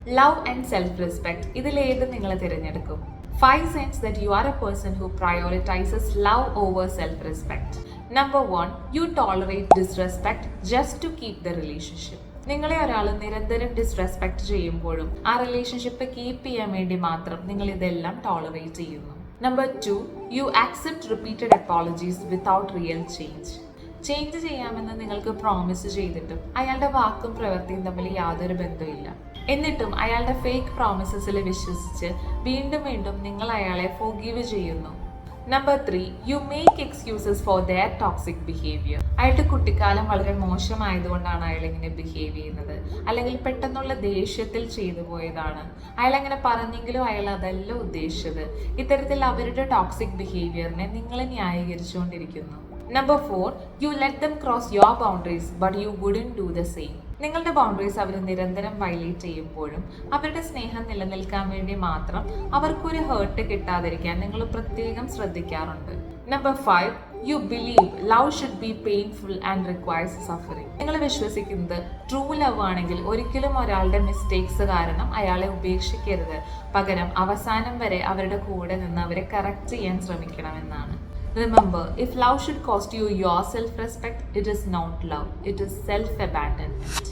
Love and self respect ഇതിലേത് നിങ്ങൾ തിരഞ്ഞെടുക്കും? 5 signs that you are a person who prioritizes love over self-respect. Number 1, you tolerate disrespect just to keep the relationship. നിങ്ങളെ ഒരാൾ നിരന്തരം disrespect ചെയ്യുമ്പോഴും ആ relationship keep ചെയ്യാൻ വേണ്ടി മാത്രം നിങ്ങൾ ഇതെല്ലാം ടോളറേറ്റ് ചെയ്യുന്നു. Number 2, you accept repeated apologies without real change. Change ചെയ്യാമെന്ന് നിങ്ങൾക്ക് പ്രോമിസ് ചെയ്തിട്ടും അയാളുടെ വാക്കും പ്രവൃത്തിയും തമ്മിൽ യാതൊരു ബന്ധമില്ല. എന്നിട്ടും അയാളുടെ ഫേക്ക് പ്രോമിസസിൽ വിശ്വസിച്ച് വീണ്ടും വീണ്ടും നിങ്ങൾ അയാളെ ഫോർഗീവ് ചെയ്യുന്നു. Number 3, you make excuses for their toxic behavior. അയാളുടെ കുട്ടിക്കാലം വളരെ മോശമായതുകൊണ്ടാണ് അയാൾ ഇങ്ങനെ ബിഹേവ് ചെയ്യുന്നത്, അല്ലെങ്കിൽ പെട്ടെന്നുള്ള ദേഷ്യത്തിൽ ചെയ്തു പോയതാണ്, അയാൾ അങ്ങനെ പറഞ്ഞെങ്കിലും അയാൾ അതല്ല ഉദ്ദേശിച്ചത്. ഇത്തരത്തിൽ അവരുടെ ടോക്സിക് ബിഹേവിയറിനെ നിങ്ങൾ ന്യായീകരിച്ചുകൊണ്ടിരിക്കുന്നു. Number 4, you let them cross your boundaries but you wouldn't do the same. നിങ്ങളുടെ ബൗണ്ടറീസ് അവർ നിരന്തരം വയലേറ്റ് ചെയ്യുമ്പോഴും അവരുടെ സ്നേഹം നിലനിൽക്കാൻ വേണ്ടി മാത്രം അവർക്കൊരു ഹേർട്ട് കിട്ടാതിരിക്കാൻ നിങ്ങൾ പ്രത്യേകം ശ്രദ്ധിക്കാറുണ്ട്. Number 5, you believe love should be painful and requires suffering. നിങ്ങൾ വിശ്വസിക്കുന്നത് ട്രൂ ലവ് ആണെങ്കിൽ ഒരിക്കലും ഒരാളുടെ മിസ്റ്റേക്സ് കാരണം അയാളെ ഉപേക്ഷിക്കരുത്, പകരം അവസാനം വരെ അവരുടെ കൂടെ നിന്ന് അവരെ കറക്റ്റ് ചെയ്യാൻ ശ്രമിക്കണമെന്നാണ്. Remember, if love should cost you your self-respect, it is not love, it is self-abandonment.